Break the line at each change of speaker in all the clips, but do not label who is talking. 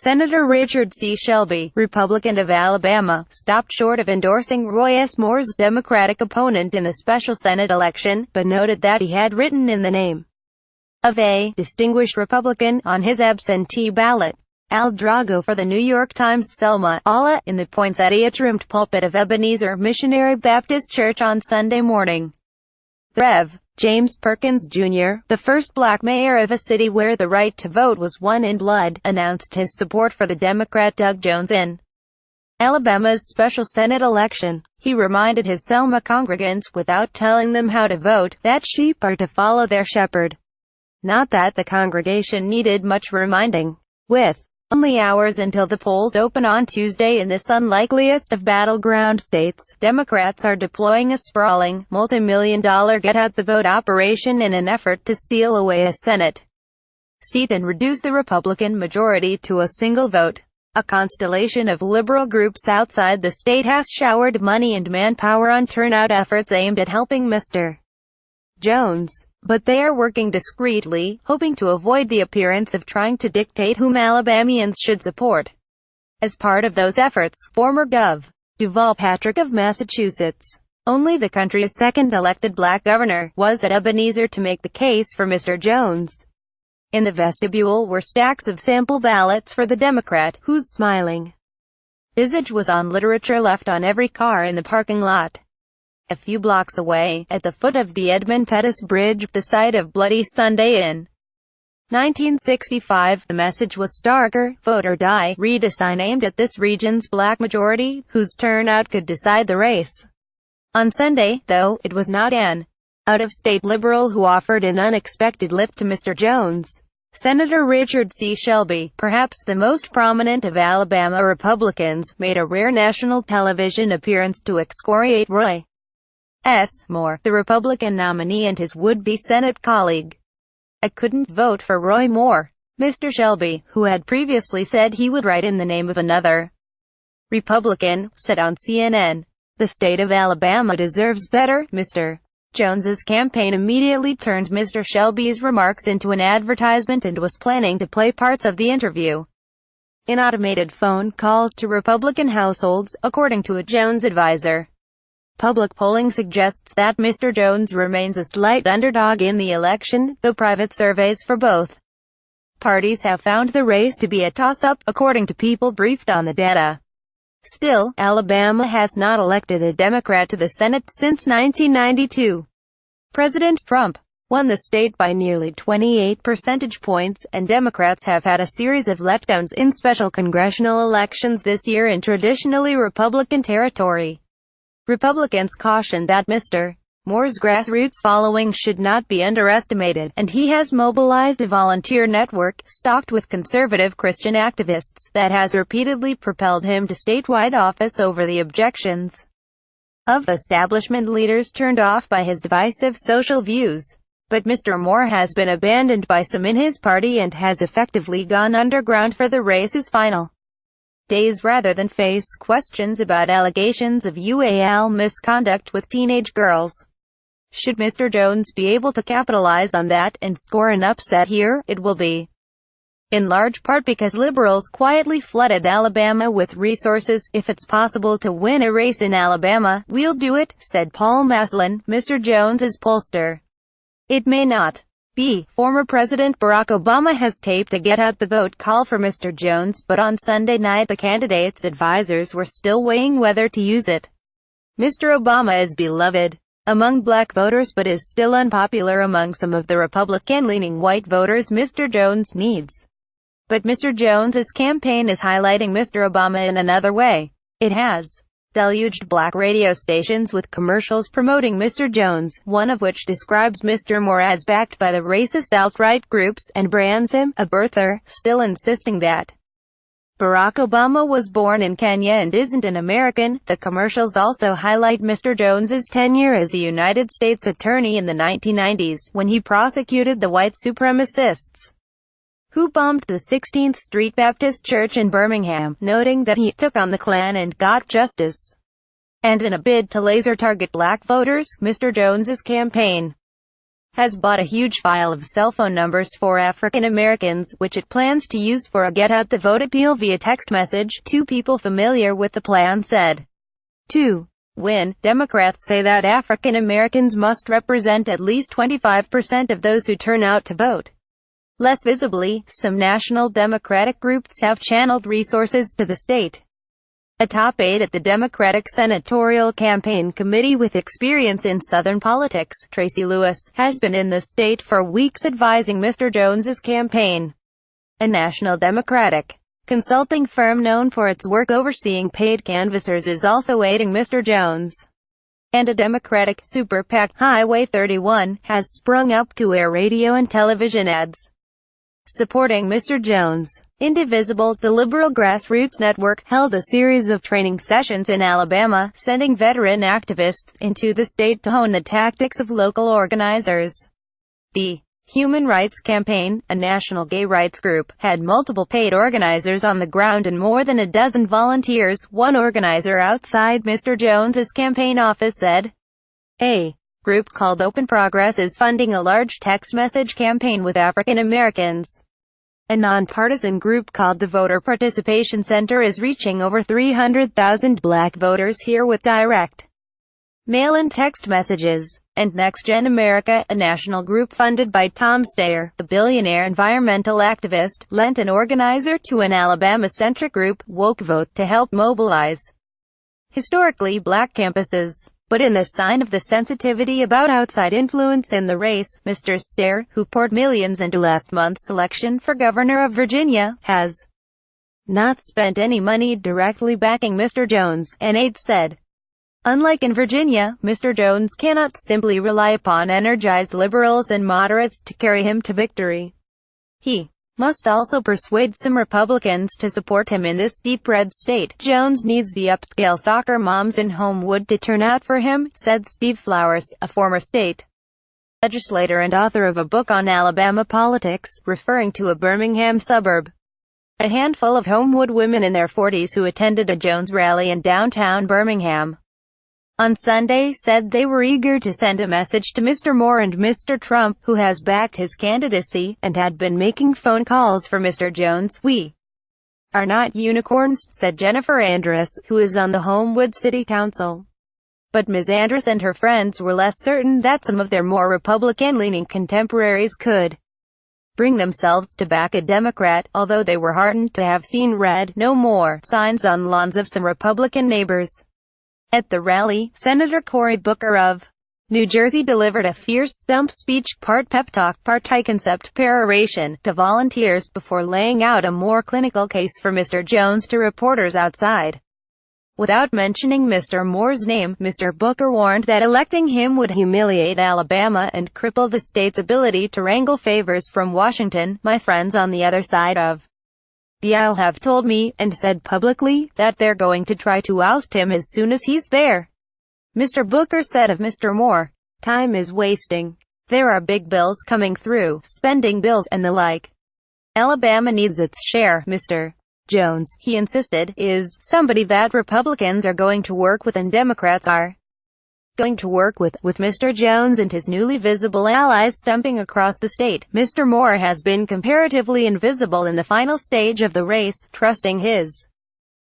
Senator Richard C. Shelby, Republican of Alabama, stopped short of endorsing Roy S. Moore's Democratic opponent in the special Senate election, but noted that he had written in the name of a distinguished Republican on his absentee ballot. Al Drago for the New York Times. Selma, Allah, in the poinsettia-trimmed pulpit of Ebenezer Missionary Baptist Church on Sunday morning. The Rev. James Perkins, Jr., the first black mayor of a city where the right to vote was won in blood, announced his support for the Democrat Doug Jones in Alabama's special Senate election. He reminded his Selma congregants, without telling them how to vote, that sheep are to follow their shepherd. Not that the congregation needed much reminding. With only hours until the polls open on Tuesday in this unlikeliest of battleground states, Democrats are deploying a sprawling, multi-million-dollar get-out-the-vote operation in an effort to steal away a Senate seat and reduce the Republican majority to a single vote. A constellation of liberal groups outside the state has showered money and manpower on turnout efforts aimed at helping Mr. Jones. But they are working discreetly, hoping to avoid the appearance of trying to dictate whom Alabamians should support. As part of those efforts, former Gov. Duval Patrick of Massachusetts, only the country's second elected black governor, was at Ebenezer to make the case for Mr. Jones. In the vestibule were stacks of sample ballots for the Democrat, whose smiling visage was on literature left on every car in the parking lot. A few blocks away, at the foot of the Edmund Pettus Bridge, the site of Bloody Sunday in 1965, the message was starker: vote or die. Read a sign aimed at this region's black majority, whose turnout could decide the race. On Sunday, though, it was not an out-of-state liberal who offered an unexpected lift to Mr. Jones. Senator Richard C. Shelby, perhaps the most prominent of Alabama Republicans, made a rare national television appearance to excoriate Roy S. Moore, the Republican nominee, and his would-be Senate colleague. "I couldn't vote for Roy Moore," Mr. Shelby, who had previously said he would write in the name of another Republican, said on CNN. "The state of Alabama deserves better." Mr. Jones's campaign immediately turned Mr. Shelby's remarks into an advertisement and was planning to play parts of the interview in automated phone calls to Republican households, according to a Jones advisor. Public polling suggests that Mr. Jones remains a slight underdog in the election, though private surveys for both parties have found the race to be a toss-up, according to people briefed on the data. Still, Alabama has not elected a Democrat to the Senate since 1992. President Trump won the state by nearly 28 percentage points, and Democrats have had a series of letdowns in special congressional elections this year in traditionally Republican territory. Republicans caution that Mr. Moore's grassroots following should not be underestimated, and he has mobilized a volunteer network, stocked with conservative Christian activists, that has repeatedly propelled him to statewide office over the objections of establishment leaders turned off by his divisive social views. But Mr. Moore has been abandoned by some in his party and has effectively gone underground for the race's final days rather than face questions about allegations of UAL misconduct with teenage girls. Should Mr. Jones be able to capitalize on that and score an upset here, it will be in large part because liberals quietly flooded Alabama with resources. "If it's possible to win a race in Alabama, we'll do it," said Paul Maslin, Mr. Jones's pollster. It may not be. Former President Barack Obama has taped a get-out-the-vote call for Mr. Jones, but on Sunday night the candidate's advisors were still weighing whether to use it. Mr. Obama is beloved among black voters but is still unpopular among some of the Republican-leaning white voters Mr. Jones needs. But Mr. Jones's campaign is highlighting Mr. Obama in another way. It has deluged black radio stations with commercials promoting Mr. Jones, one of which describes Mr. Moore as backed by the racist alt-right groups, and brands him a birther, still insisting that Barack Obama was born in Kenya and isn't an American. The commercials also highlight Mr. Jones's tenure as a United States attorney in the 1990s, when he prosecuted the white supremacists who bombed the 16th Street Baptist Church in Birmingham, noting that he took on the Klan and got justice. And in a bid to laser-target black voters, Mr. Jones's campaign has bought a huge file of cell phone numbers for African Americans, which it plans to use for a get-out-the-vote appeal via text message, two people familiar with the plan said. 2. Win. Democrats say that African Americans must represent at least 25% of those who turn out to vote. Less visibly, some national Democratic groups have channeled resources to the state. A top aide at the Democratic Senatorial Campaign Committee with experience in Southern politics, Tracy Lewis, has been in the state for weeks advising Mr. Jones's campaign. A national Democratic consulting firm known for its work overseeing paid canvassers is also aiding Mr. Jones. And a Democratic super PAC, Highway 31, has sprung up to air radio and television ads supporting Mr. Jones. Indivisible, the liberal grassroots network, held a series of training sessions in Alabama, sending veteran activists into the state to hone the tactics of local organizers. The Human Rights Campaign, a national gay rights group, had multiple paid organizers on the ground and more than a dozen volunteers, one organizer outside Mr. Jones's campaign office said. A group called Open Progress is funding a large text message campaign with African Americans. A nonpartisan group called the Voter Participation Center is reaching over 300,000 black voters here with direct mail-in text messages. And Next Gen America, a national group funded by Tom Steyer, the billionaire environmental activist, lent an organizer to an Alabama-centric group, Woke Vote, to help mobilize historically black campuses. But in the sign of the sensitivity about outside influence in the race, Mr. Steyer, who poured millions into last month's election for governor of Virginia, has not spent any money directly backing Mr. Jones, an aide said. Unlike in Virginia, Mr. Jones cannot simply rely upon energized liberals and moderates to carry him to victory. He must also persuade some Republicans to support him in this deep red state. Jones needs the upscale soccer moms in Homewood to turn out for him, said Steve Flowers, a former state legislator and author of a book on Alabama politics, referring to a Birmingham suburb. A handful of Homewood women in their 40s who attended a Jones rally in downtown Birmingham on Sunday said they were eager to send a message to Mr. Moore and Mr. Trump, who has backed his candidacy, and had been making phone calls for Mr. Jones. "We are not unicorns," said Jennifer Andrus, who is on the Homewood City Council. But Ms. Andrus and her friends were less certain that some of their more Republican-leaning contemporaries could bring themselves to back a Democrat, although they were heartened to have seen "Red, No More" signs on lawns of some Republican neighbors. At the rally, Senator Cory Booker of New Jersey delivered a fierce stump speech, part pep talk, part high concept peroration, to volunteers before laying out a more clinical case for Mr. Jones to reporters outside. Without mentioning Mr. Moore's name, Mr. Booker warned that electing him would humiliate Alabama and cripple the state's ability to wrangle favors from Washington. "My friends on the other side of the aisle have told me, and said publicly, that they're going to try to oust him as soon as he's there," Mr. Booker said of Mr. Moore. "Time is wasting. There are big bills coming through, spending bills, and the like. Alabama needs its share. Mr. Jones," he insisted, "is somebody that Republicans are going to work with and Democrats are going to work with Mr. Jones and his newly visible allies stumping across the state. Mr. Moore has been comparatively invisible in the final stage of the race, trusting his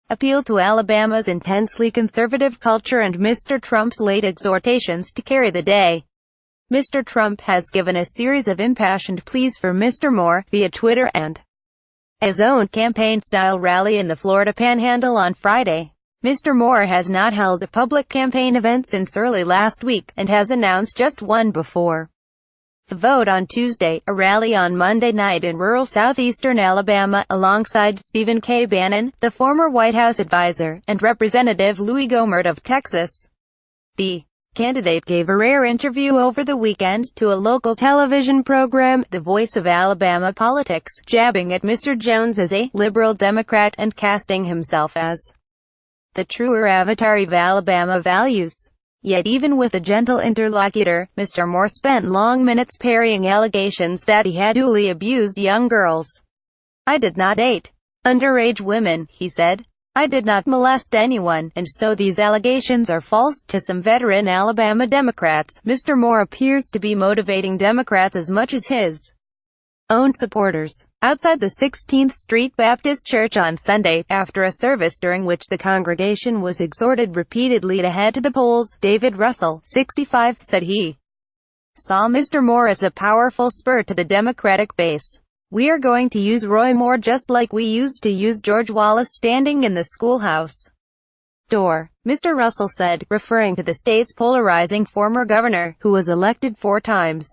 appeal to Alabama's intensely conservative culture and Mr. Trump's late exhortations to carry the day. Mr. Trump has given a series of impassioned pleas for Mr. Moore, via Twitter and his own campaign-style rally in the Florida Panhandle on Friday. Mr. Moore has not held a public campaign event since early last week, and has announced just one before the vote on Tuesday, a rally on Monday night in rural southeastern Alabama, alongside Stephen K. Bannon, the former White House advisor, and Representative Louis Gohmert of Texas. The candidate gave a rare interview over the weekend to a local television program, The Voice of Alabama Politics, jabbing at Mr. Jones as a liberal Democrat and casting himself as the truer avatar of Alabama values. Yet even with a gentle interlocutor, Mr. Moore spent long minutes parrying allegations that he had duly abused young girls. "I did not date underage women," he said. I did not molest anyone, and so these allegations are false. To some veteran Alabama Democrats, Mr. Moore appears to be motivating Democrats as much as his own supporters. Outside the 16th Street Baptist Church on Sunday, after a service during which the congregation was exhorted repeatedly to head to the polls, David Russell, 65, said he saw Mr. Moore as a powerful spur to the Democratic base. "We are going to use Roy Moore just like we used to use George Wallace standing in the schoolhouse door," Mr. Russell said, referring to the state's polarizing former governor, who was elected 4 times.